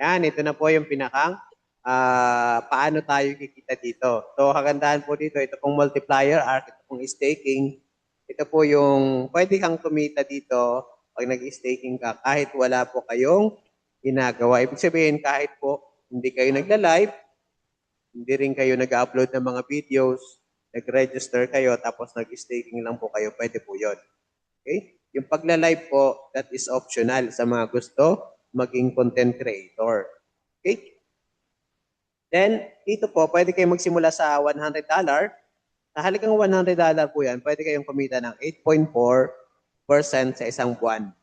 Yan, ito na po yung pinakang paano tayo kikita dito. So, kagandahan po dito, ito pong multiplier arc, ito pong staking. Ito po yung pwede kang kumita dito pag nag-staking ka kahit wala po kayong ginagawa. Ibig sabihin, kahit po hindi kayo nagla-live, hindi rin kayo nag-upload ng mga videos, nag-register kayo, tapos nag-staking lang po kayo, pwede po yun. Okay? Yung pagla-live po, that is optional sa mga gusto maging content creator. Okay? Then, dito po, pwede kayong magsimula sa $100. Sa halagang $100 po yan, pwede kayong kumita ng 8.4% sa isang buwan.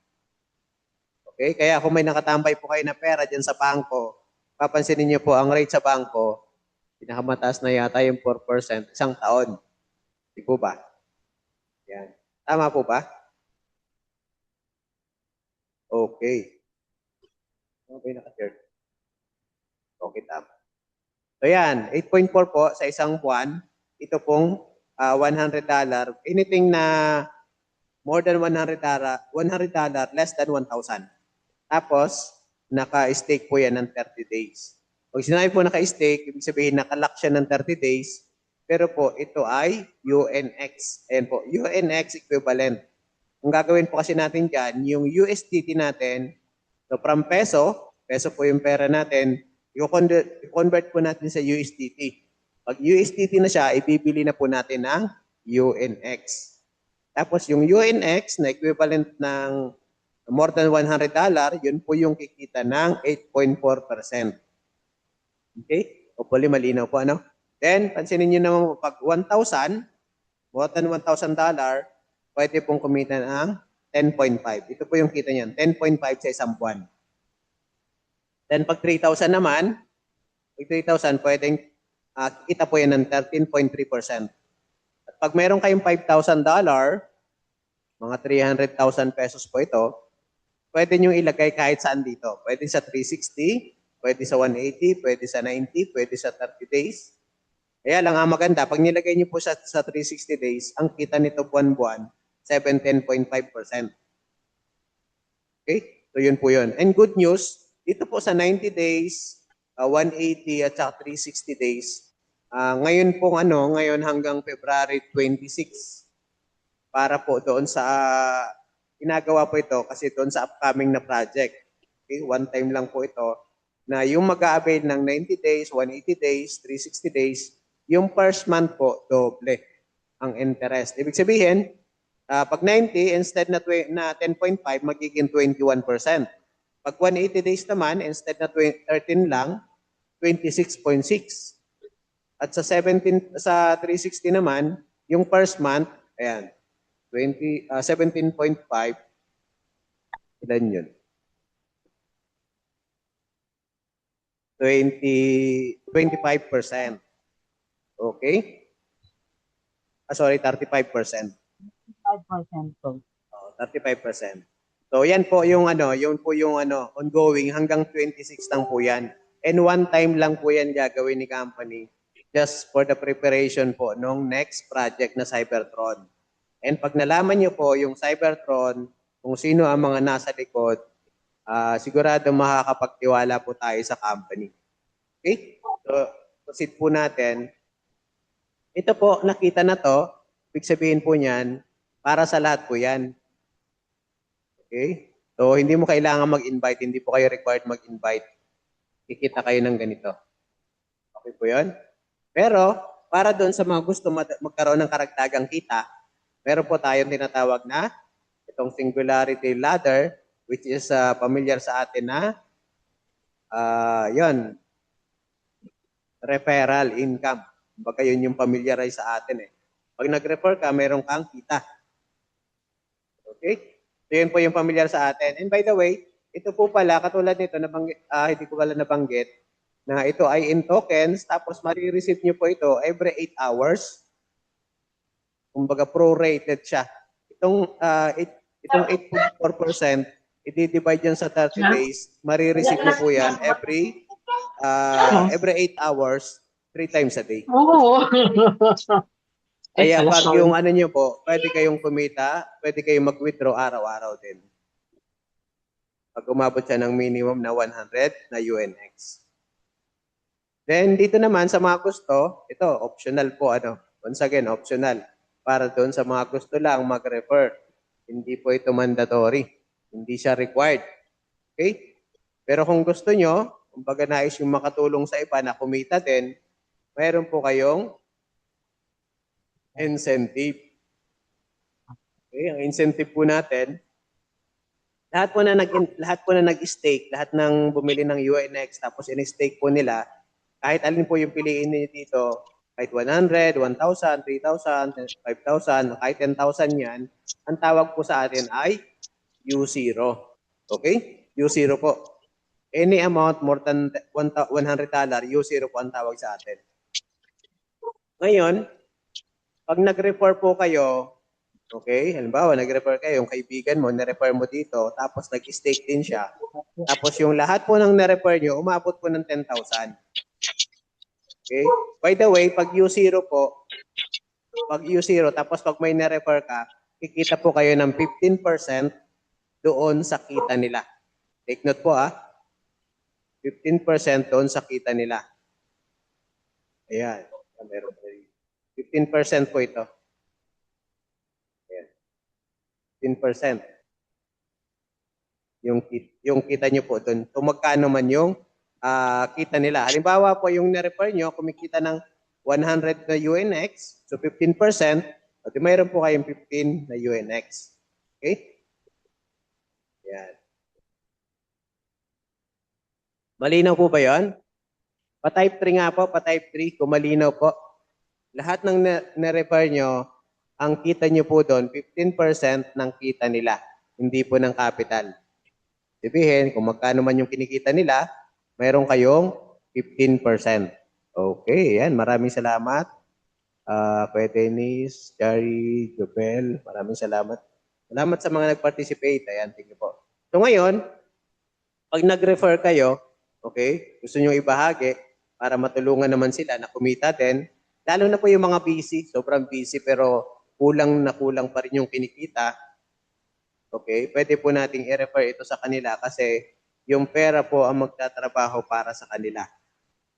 Okay? Kaya kung may nakatambay po kayo na pera dyan sa bangko, papansinin niyo po ang rate sa bangko, pinakamataas na yata yung 4% isang taon. Di po ba? Yan. Tama po ba? Okay. Okay, naka-share. Okay, tama. So yan, 8.4 po sa isang buwan. Ito pong $100. Anything na more than $100, less than 1,000. Tapos, naka-stake po yan ng 30 days. Pag sinabi po naka-stake, ibig sabihin nakalock siya ng 30 days. Pero po, ito ay UNX. Ayan po, UNX equivalent. Ang gagawin po kasi natin dyan, yung USDT natin, so from peso, peso po yung pera natin, i-convert po natin sa USDT. Pag USDT na siya, ibibili na po natin ng UNX. Tapos yung UNX na equivalent ng more than $100, yun po yung kikita ng 8.4%. Okay? Hopefully malinaw po, ano? Then, pansinin nyo naman pag 1,000, more than $1,000, pwede pong kumita ng 10.5. Ito po yung kita niyan, 10.5 sa isang buwan. Then pag 3,000 naman, pag 3,000 pwedeng kita po yan ng 13.3%. At pag meron kayong $5,000, mga 300,000 pesos po ito, pwede nyo ilagay kahit saan dito. Pwede sa 360, pwede sa 180, pwede sa 90, pwede sa 30 days. Kaya lang ang maganda, pag nilagay nyo po sa 360 days, ang kita nito buwan-buwan, 17.5%. Okay? So yun po yun. And good news, dito po sa 90 days, 180 at saka 360 days, ngayon pong ngayon hanggang February 26, para po doon sa, ginagawa po ito kasi doon sa upcoming na project. Okay? One time lang po ito, na yung mag-a-avail ng 90 days, 180 days, 360 days, yung first month po, doble ang interest. Ibig sabihin, pag 90, instead na 10.5, magiging 21%. Pag 180 days naman, instead na 13 lang, 26.6. At sa 360 naman, yung first month, ayan, 17.5, ilan yun? 25%. Okay? Sorry, 35%. 5% po. 35%. So yan po yung ongoing hanggang 26 lang po yan. And one time lang po yan gagawin ni company just for the preparation po nung next project na Cybertron. And pag nalaman niyo po yung Cybertron, kung sino ang mga nasa likod, sigurado makakapagtiwala po tayo sa company. Okay? So, proceed po natin. Ito po, nakita na to. Ibig sabihin po niyan, para sa lahat po yan. Okay? So, hindi mo kailangan mag-invite. Hindi po kayo required mag-invite. Kikita kayo ng ganito. Okay po yun? Pero, para doon sa mga gusto magkaroon ng karagdagang kita, meron po tayong tinatawag na itong singularity ladder, which is familiar sa atin na yun, referral income. Baka yun yung familiarize sa atin eh. Pag nag-refer ka, meron kang kita. Okay? So yun po yung familiar sa atin. And by the way, ito po pala, katulad nito, hindi ko pala nabanggit, na ito ay in tokens, tapos marireceive nyo po ito every 8 hours. Kumbaga prorated siya. Itong 8.4%, i-divide yan sa 30 days, marireceive nyo po yan every 8 hours, 3 times a day. Oo. Kaya pag yung nyo po, pwede kayong kumita, pwede kayong mag-withdraw araw-araw din. Pag umabot siya ng minimum na 100 na UNX. Then dito naman sa mga gusto, ito optional po ano. Once again, optional para doon sa mga gusto lang mag-refer. Hindi po ito mandatory. Hindi siya required. Okay? Pero kung gusto nyo, kumbaga nais yung makatulong sa iba na kumita din, mayroon po kayong incentive. Okay? Ang incentive po natin, lahat po na nag-stake, lahat ng bumili ng UNX tapos in-stake po nila, kahit alin po yung piliin niyo dito, kahit 100, 1,000, 3,000, 5,000, kahit 10,000 yan, ang tawag po sa atin ay U0. Okay? U0 po. Any amount more than $100, U0 po ang tawag sa atin. Ngayon, pag nag-refer po kayo, okay, halimbawa nag-refer kayo, yung kaibigan mo, na-refer mo dito, tapos nag-stake din siya, tapos yung lahat po ng na-refer nyo, umabot po ng 10,000. Okay? By the way, pag U0 po, pag U0, tapos pag may na-refer ka, kikita po kayo ng 15% doon sa kita nila. Take note po 15% doon sa kita nila. Ayan. Meron po 15% po ito. Ayan. 15%. Yung kita nyo po doon. Kung magkano man yung kita nila. Halimbawa po yung na-refer nyo, kumikita ng 100 na UNX, so 15%, at mayroon po kayong 15 na UNX. Okay? Yan. Malinaw po ba yan? Pa-type 3 nga po, pa-type 3, kung malinaw po. Lahat ng na-refer nyo, ang kita nyo po doon, 15% ng kita nila, hindi po ng capital. Sabihin, kung magkano man yung kinikita nila, mayroon kayong 15%. Okay, yan. Maraming salamat. Kuya Dennis, Jerry, Jobel, maraming salamat. Salamat sa mga nag-participate. Ayan, thank you po. So ngayon, pag nag-refer kayo, okay, gusto nyo ibahagi para matulungan naman sila na kumita din, lalo na po yung mga busy, sobrang busy pero kulang na kulang pa rin yung kinikita, okay, pwede po nating i-refer ito sa kanila kasi yung pera po ang magtatrabaho para sa kanila.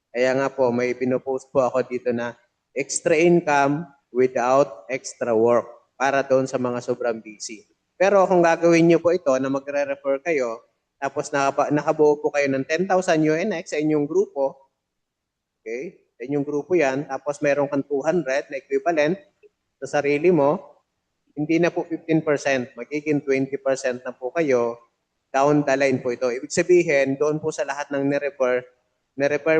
Kaya nga po, may pinopost po ako dito na extra income without extra work para doon sa mga sobrang busy. Pero kung gagawin nyo po ito na magre-refer kayo, tapos nakabuo po kayo ng 10,000 UNX sa inyong grupo, okay, sa inyong grupo yan, tapos meron kang 200 na equivalent sa sarili mo, hindi na po 15%, magiging 20% na po kayo, down the line po ito. Ibig sabihin, doon po sa lahat ng nirefer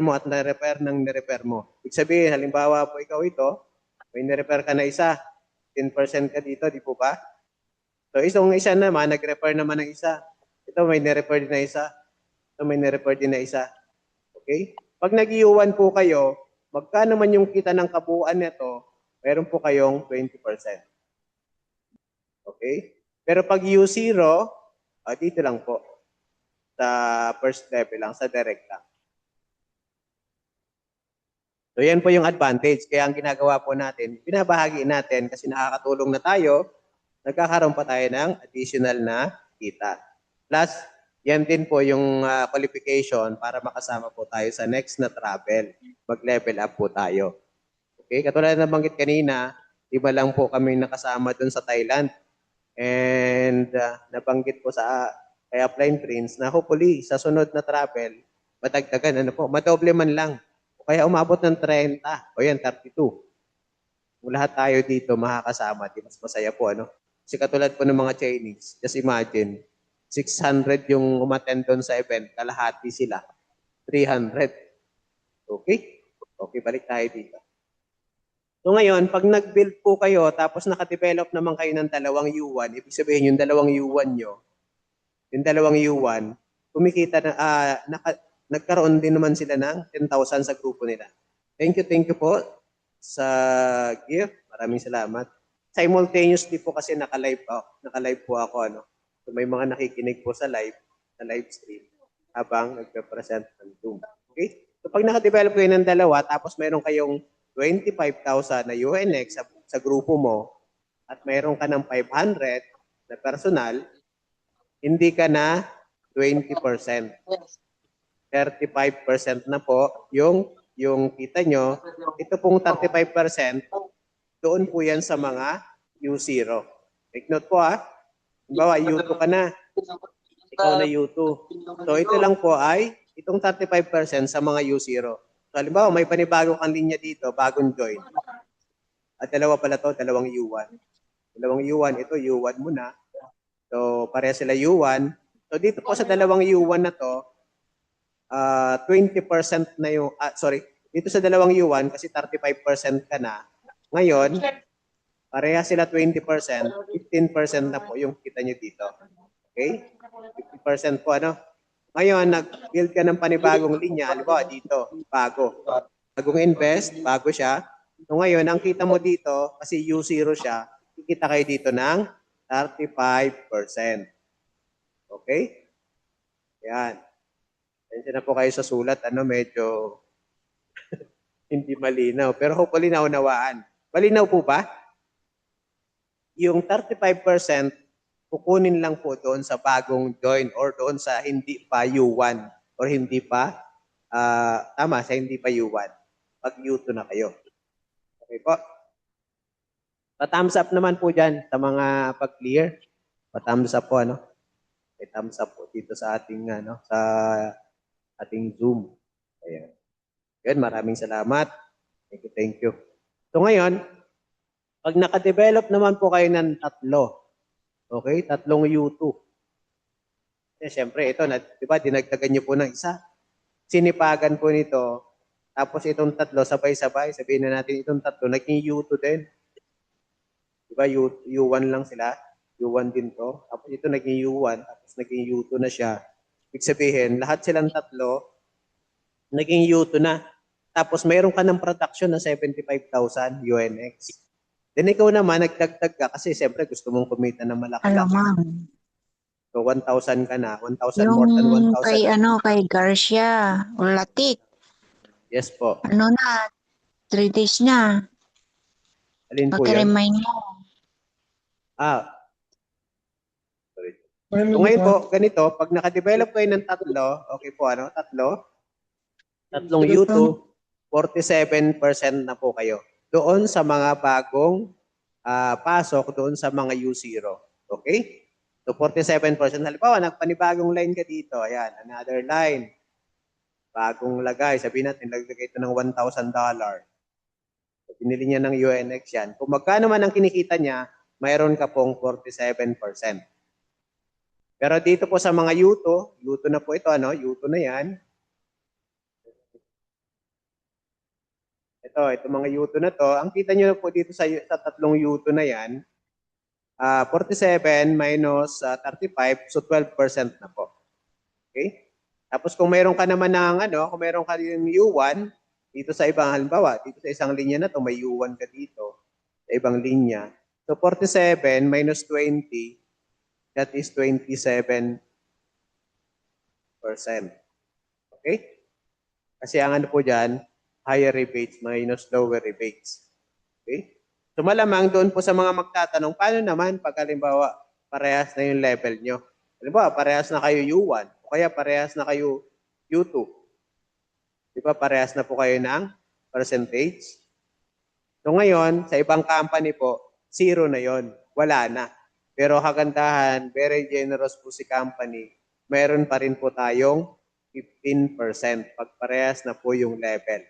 mo at nirefer ng nirefer mo. Ibig sabihin, halimbawa po ikaw ito, may nirefer ka na isa, 10% ka dito, di po ba? So isang isa naman, nag-refer naman ng isa. Ito may nirefer din na isa. Ito may nirefer din na isa. Okay? Pag nag-iuwan po kayo, magkano man yung kita ng kabuuan nito, meron po kayong 20%. Okay? Pero pag U0, dito lang po. Sa first level lang, sa direct lang. So yan po yung advantage. Kaya ang ginagawa po natin, binabahagi natin kasi nakakatulong na tayo, nagkakaroon pa tayo ng additional na kita. Plus, yan din po yung qualification para makasama po tayo sa next na travel. Mag-level up po tayo. Okay? Katulad na banggit kanina, iba lang po kami nakasama dun sa Thailand. And nabanggit po sa kay Upline Prince na hopefully sa sunod na travel, madagdagan, madoble man lang. O kaya umabot ng 30, o yan, 32. Kung lahat tayo dito makakasama, di mas masaya po, Kasi katulad po ng mga Chinese, just imagine, 600 yung umattend doon sa event, kalahati sila, 300. Okay? Okay, balik tayo dito. So ngayon, pag nag-build po kayo, tapos naka-develop naman kayo ng dalawang U1, ibig sabihin yung dalawang U1 nyo, yung dalawang U1, kumikita na, nagkaroon din naman sila ng 10,000 sa grupo nila. Thank you po sa gift. Maraming salamat. Simultaneously po kasi naka-live po ako, So may mga nakikinig po sa live stream habang nagpe-present ng Zoom. Okay? So pag naka-develop kayo ng dalawa, tapos meron kayong 25,000 na UNX sa grupo mo at meron ka ng 500 na personal, hindi ka na 20%. 35% na po yung kita nyo. Ito pong 35%, doon po yan sa mga U0. Take note po Halimbawa, U2 ka na. Ikaw na U2. So ito lang po ay itong 35% sa mga U0. So halimbawa, may panibago kang linya dito, bagong join. At dalawa pala to, dalawang U1. Dalawang U1, ito U1 muna. So pareha sila U1. So dito po sa dalawang U1 na to, 20% na yung, dito sa dalawang U1, kasi 35% ka na. Ngayon, pareha sila 20%, 15% na po yung kita nyo dito. Okay? 50% po Ngayon, nag-build ka ng panibagong linya, halimbawa dito, bago. Bagong invest, bago siya. So ngayon, ang kita mo dito, kasi U0 siya, kikita kayo dito ng 35%. Okay? Yan. Tensya na po kayo sa sulat, medyo hindi malinaw. Pero hopefully naunawaan. Malinaw po ba? Yung 35%, kukunin lang po doon sa bagong join or doon sa hindi pa U1 or hindi pa, sa hindi pa U1. Pag U2 na kayo. Okay po? Pa-thumbs up naman po dyan sa mga pag-clear. Pa-thumbs up po, May thumbs up po dito sa ating, sa ating Zoom. Ayan. Yan, maraming salamat. Thank you. So ngayon, pag naka-develop naman po kayo ng tatlo, okay, tatlong U2. Siyempre, ito, di ba, dinagdagan nyo po ng isa. Sinipagan po nito, tapos itong tatlo, sabay-sabay, sabihin na natin itong tatlo, naging U2 din. Di ba, U1 lang sila, U1 din to. Tapos ito naging U1, tapos naging U2 na siya. Ibig sabihin, lahat silang tatlo, naging U2 na. Tapos mayroon ka ng production na 75,000 UNX. Then ikaw naman, nagdagdag ka kasi siyempre gusto mong kumita ng malaki. Ma'am. So 1,000 ka na, 1,000 more than Yung 1,000. kay Garcia, Ulatik. Yes po. 3 days na. Alin po yun? Pag-remind mo. Sorry. So ngayon po, ganito, pag naka-develop kayo ng tatlo, okay po, tatlong U2, 47% na po kayo. Doon sa mga bagong pasok, doon sa mga U0. Okay? So 47%. Halimbawa, nagpanibagong line ka dito. Ayan, another line. Bagong lagay. Sabihin natin, naglagay ito ng $1,000. So, pinili niya ng UNX yan. Kung magkano man ang kinikita niya, mayroon ka pong 47%. Pero dito po sa mga U2 na po ito, U2 na yan. Ito mga U2 na to, ang kita nyo po dito sa tatlong U2 na yan, 47 minus 35, so 12% na po. Okay? Tapos kung mayroon ka naman ng kung mayroon ka yung U1, dito sa ibang halimbawa, dito sa isang linya na to, may U1 ka dito, sa ibang linya. So 47 minus 20, that is 27%. Okay? Kasi ang po dyan, higher rebates minus lower rebates. Okay? So malamang doon po sa mga magtatanong, paano naman pag halimbawa parehas na yung level nyo? Halimbawa, parehas na kayo U1 o kaya parehas na kayo U2. Di ba parehas na po kayo ng percentage? So ngayon, sa ibang company po, 0 na yon, wala na. Pero kagandahan, very generous po si company, meron pa rin po tayong 15% pag parehas na po yung level.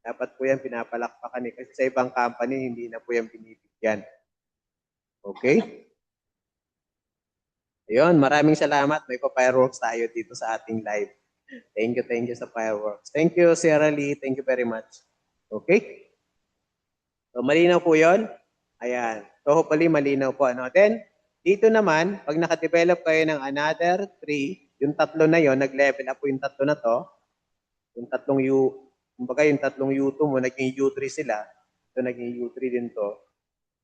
Dapat po yan pinapalakpakan kasi sa ibang company, hindi na po yan binibigyan. Okay? Ayun, maraming salamat. May pa-fireworks tayo dito sa ating live. Thank you sa fireworks. Thank you, Sierra Lee. Thank you very much. Okay? So, malinaw po yun? Ayan. So, hopefully, malinaw po. Then, dito naman, pag naka-develop kayo ng another 3, yung tatlo na yon, nag-level up po yung tatlo na to, yung tatlong kumbaga yung tatlong U2 mo, naging U3 sila. So, naging U3 din to.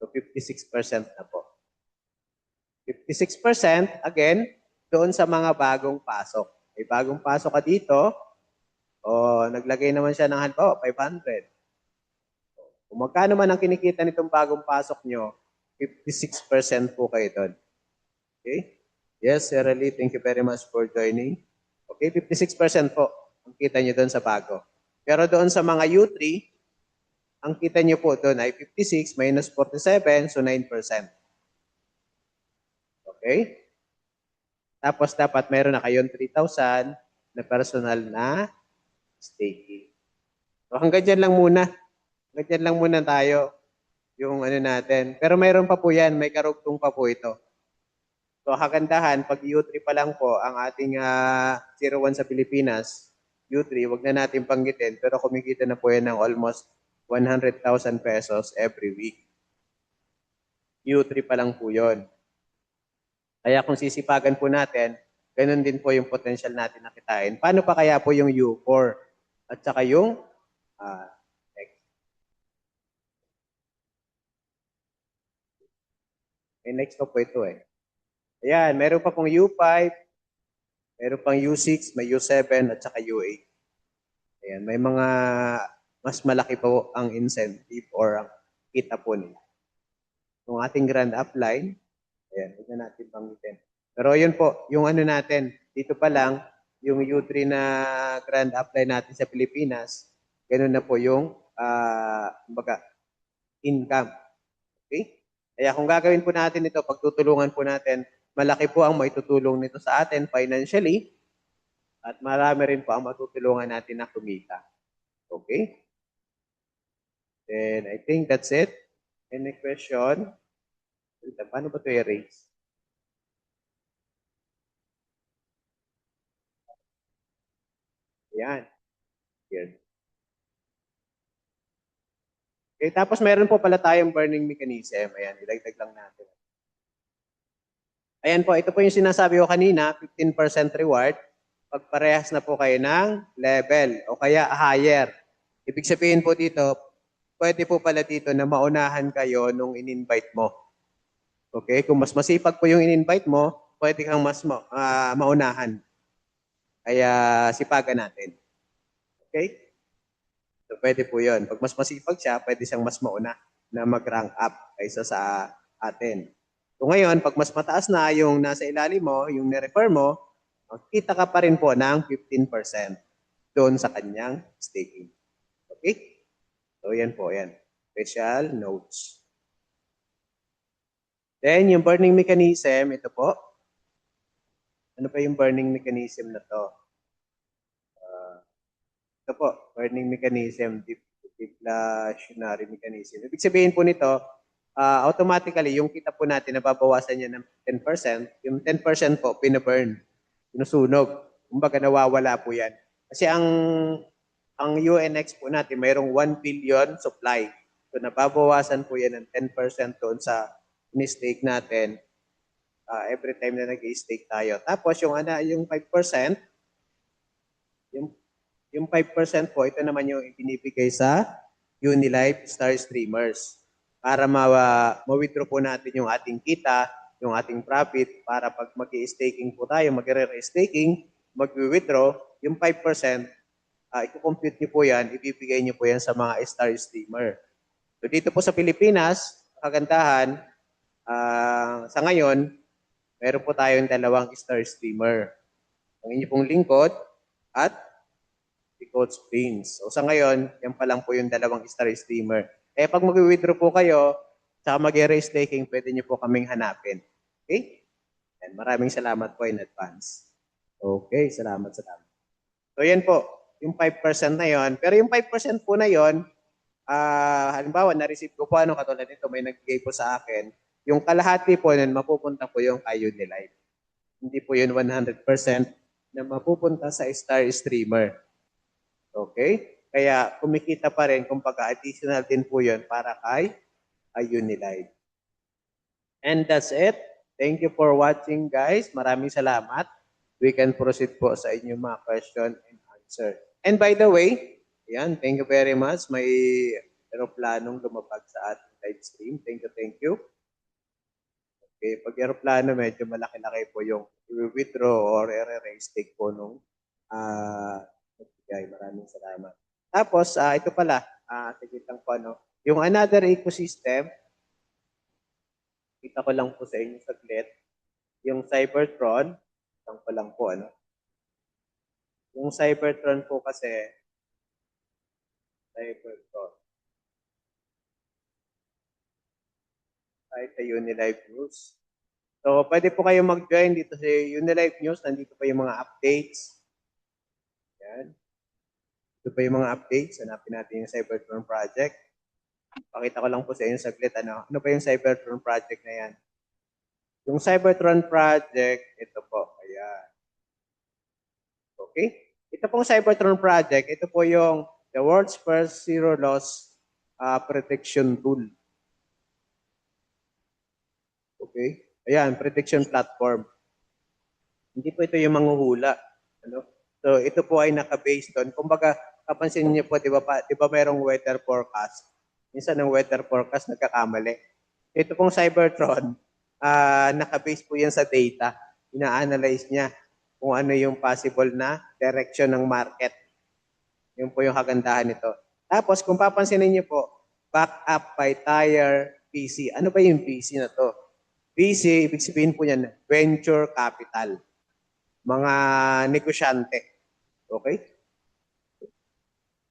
So, 56% na po. 56%, again, doon sa mga bagong pasok. May bagong pasok ka dito, o naglagay naman siya ng halimbawa, 500. Kung magkano man ang kinikita nitong bagong pasok nyo, 56% po kayo doon. Okay? Yes, Sir Ali, thank you very much for joining. Okay, 56% po ang kita nyo doon sa bago. Pero doon sa mga U3, ang kita nyo po doon ay 56 minus 47, so 9%. Okay? Tapos dapat meron na kayong 3,000 na personal na staking. So hanggang dyan lang muna. Hanggang dyan lang muna tayo yung ano natin. Pero mayroon pa po yan, may karugtong pa po ito. So kagandahan, pag U3 pa lang po ang ating 01 sa Pilipinas, U3, wag na natin panggitin, pero kumikita na po yan ng almost 100,000 pesos every week. U3 pa lang po yon. Kaya kung sisipagan po natin, ganun din po yung potential natin na kitain. Paano pa kaya po yung U4 at saka yung X? May next pa po ito eh. Ayan, meron pa pong U5, meron pang U6, may U7 at saka U8. Ayan, may mga mas malaki po ang incentive or ang kita po nila. Yung ating grand upline, ayan, huwag na natin banggitin. Pero yun po, yung ano natin, dito pa lang, yung U3 na grand upline natin sa Pilipinas, ganun na po yung income. Okay? Kaya kung gagawin po natin ito, pagtutulungan po natin, malaki po ang maitutulong nito sa atin financially at marami rin po ang matutulungan natin na kumita. Okay? Then, I think that's it. Any question? Paano ba ito i-erase? Yan. Here. Okay, tapos meron po pala tayong burning mechanism. Ayan, ilagdag lang natin. Ayan po, ito po yung sinasabi ko kanina, 15% reward. Pag parehas na po kayo ng level o kaya higher. Ibig sabihin po dito, pwede po pala dito na maunahan kayo nung in-invite mo. Okay, kung mas masipag po yung in-invite mo, pwede kang mas maunahan. Kaya sipagan natin. Okay? So pwede po yun. Pag mas masipag siya, pwede siyang mas mauna na mag-rank up kaysa sa atin. So ngayon, pag mas mataas na yung nasa ilalim mo, yung nirefer mo, kita ka pa rin po ng 15% doon sa kanyang staking. Okay? So yan po, yan. Special notes. Then yung burning mechanism, ito po. Ano pa yung burning mechanism na to? Ito po, burning mechanism, deflationary mechanism. Ibig sabihin po nito, automatically, yung kita po natin, nababawasan niya ng 10%. Yung 10% po, pinaburn. Sinusunog. Kumbaga, nawawala po yan. Kasi ang UNX po natin, mayroong 1 billion supply. So, nababawasan po yan ng 10% doon sa in-stake natin every time na nag-stake tayo. Tapos, yung 5%, yung 5% po, ito naman yung ibinibigay sa Unilife Star Streamers para ma-withdraw po natin yung ating kita, yung ating profit para pag mag-i-staking po tayo, mag-re-staking, mag-withdraw, yung 5%, i-compute nyo po yan, ibibigay nyo po yan sa mga Star Streamer. So dito po sa Pilipinas, kagandahan, sa ngayon, meron po tayong 2 Star Streamer. Ang inyo pong lingkod at si Coach Prince. So sa ngayon, yan pa lang po yung 2 Star Streamer. Pag mag-withdraw po kayo, saka mag-raise staking, pwede nyo po kaming hanapin. Okay? And maraming salamat po in advance. Okay, salamat. So yan po, yung 5% na yon. Pero yung 5% po na yon, halimbawa, na-receive ko po, katulad nito, may nagbigay po sa akin, yung kalahati po nun, mapupunta po yung kay Unilife. Hindi po yun 100% na mapupunta sa Star Streamer. Okay? Kaya kumikita pa rin, kumbaga additional din po yun para kay Unilife. And that's it. Thank you for watching, guys. Maraming salamat. We can proceed po sa inyong mga question and answer. And by the way, yan, thank you very much. May aeroplanong lumabag sa ating live stream. Thank you. Okay, pag aeroplano, medyo malaki-laki po yung withdraw or erase take po nung maraming salamat. Tapos, ito pala, sige lang po, yung another ecosystem, kita ko lang po sa inyo saglit. yung Cybertron, lang pa lang po, ano? Yung Cybertron po kasi, Cybertron, kahit sa Unilive News. So, pwede po kayo mag-join dito sa Unilive News. Nandito pa yung mga updates. Yan. Ito pa yung mga updates. Hanapin natin yung Cybertron Project. Pakita ko lang po sa inyo saglit. Ano pa yung Cybertron Project na yan? Yung Cybertron Project, ito po. Ayan. Okay? Ito pong Cybertron Project, ito po yung the world's first zero loss protection tool. Okay? Ayan, prediction platform. Hindi po ito yung manghuhula. Ano? So, ito po ay naka-based on. Kumbaga, kapansin niyo po, di ba mayroong weather forecast? Minsan ng weather forecast nagkakamali. Ito pong Cybertron, naka-base po yan sa data. Ina-analyze niya kung ano yung possible na direction ng market. Yun po yung kagandahan nito. Tapos, kung papansinin niyo po, back up by tire PC. Ano ba yung PC na to? PC, ibig sabihin po yan, venture capital. Mga negosyante. Okay?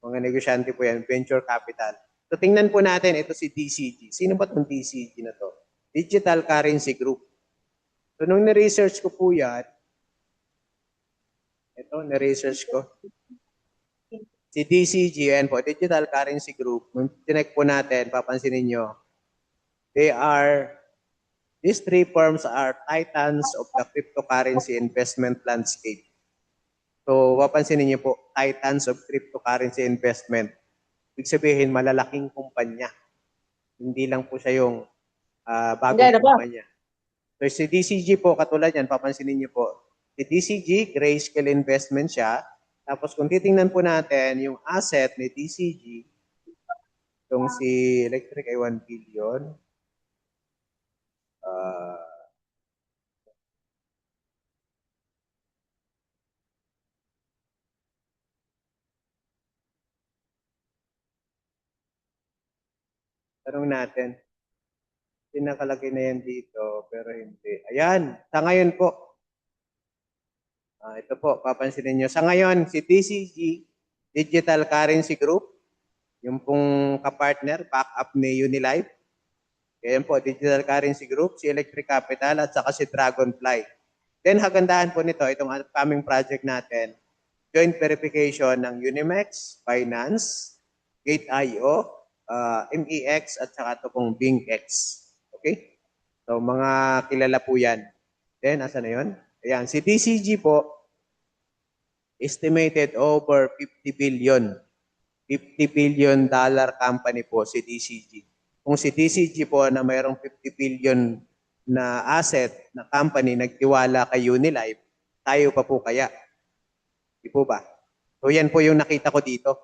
Mga negosyante po yan, venture capital. So tingnan po natin, ito si DCG. Sino ba itong DCG na to? Digital Currency Group. So nung na-research ko po yan, ito, na-research ko. Si DCG, yan po, Digital Currency Group. Nung tinek po natin, papansinin nyo, these three firms are titans of the cryptocurrency investment landscape. So, papansinin niyo po, titans of cryptocurrency investment. Ibig sabihin, malalaking kumpanya. Hindi lang po siya yung bagong kumpanya. So, si DCG po, katulad yan, papansinin niyo po, si DCG, grayscale investment siya. Tapos, kung titingnan po natin, yung asset ni DCG, itong si Electric ay 1 billion. Tanong natin, pinakalagay na yan dito, pero hindi. Ayan, sa ngayon po, ito po, papansinin nyo. Sa ngayon, si DCG, Digital Currency Group, yung pong kapartner, backup ni Unilife. Kaya po, Digital Currency Group, si Electric Capital, at saka si Dragonfly. Then, hagandahan po nito, itong upcoming project natin, joint verification ng Unimex, Binance, Gate.io, MEX, at saka ito pong BingX. Okay? So, mga kilala po yan. Then, asa na yun? Ayan, si DCG po, estimated over 50 billion. $50 billion company po si DCG. Kung si DCG po na mayroong 50 billion na asset na company nagtiwala kay Unilife, tayo pa po kaya? Di po ba? So yan po yung nakita ko dito.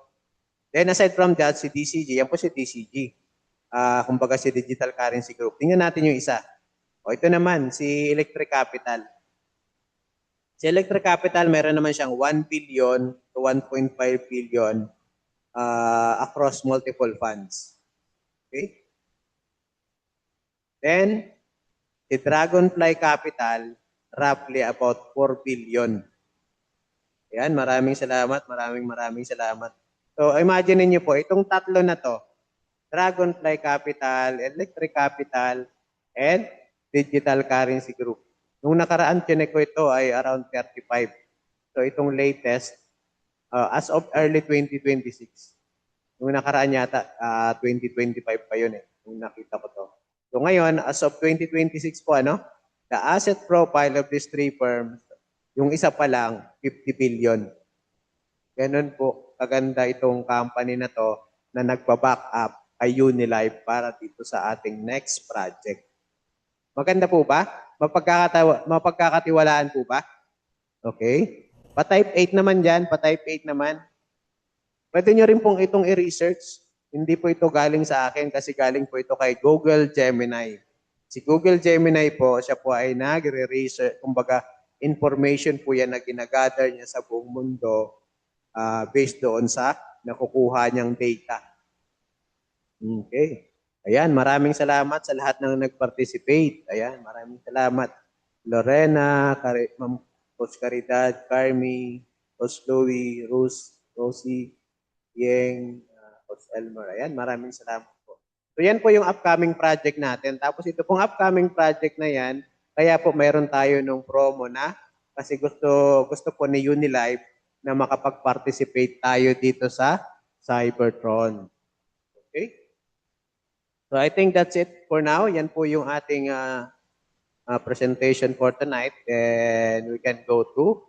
Then aside from that, si DCG, yan po si DCG. Kumbaga si Digital Currency Group. Tingnan natin yung isa. O ito naman, si Electric Capital. Si Electric Capital, meron naman siyang 1 billion to 1.5 billion across multiple funds. Okay? Then, si Dragonfly Capital, roughly about 4 billion. Ayan, maraming salamat. So, imagine niyo po, itong tatlo na to, Dragonfly Capital, Electric Capital, and Digital Currency Group. Nung nakaraan, tinek ko ito ay around 35. So, itong latest, as of early 2026. Nung nakaraan yata, 2025 pa yun eh. Nung nakita ko to. So ngayon, as of 2026 po, the asset profile of these three firms, yung isa pa lang, 50 billion. Ganun po, kaganda itong company na to na nagpa-back up kay Unilife para dito sa ating next project. Maganda po ba? Mapagkakatiwalaan po ba? Okay. Pa-type 8 naman dyan, pa-type 8 naman. Pwede nyo rin pong itong i-research. Hindi po ito galing sa akin kasi galing po ito kay Google Gemini. Si Google Gemini po, siya po ay nagre-research, kumbaga information po yan na ginagather niya sa buong mundo based doon sa nakukuha niyang data. Okay. Ayan, maraming salamat sa lahat ng nag-participate. Ayan, maraming salamat. Lorena, Ma'am Coach Caridad, Carmi, Coach Louie, Rosie, Yeng, Coach Elmer. Ayan, maraming salamat po. So yan po yung upcoming project natin. Tapos ito pong upcoming project na yan, kaya po mayroon tayo nung promo na kasi gusto po ni Unilife na makapag-participate tayo dito sa Cybertron. Okay? So I think that's it for now. Yan po yung ating presentation for tonight. And we can go to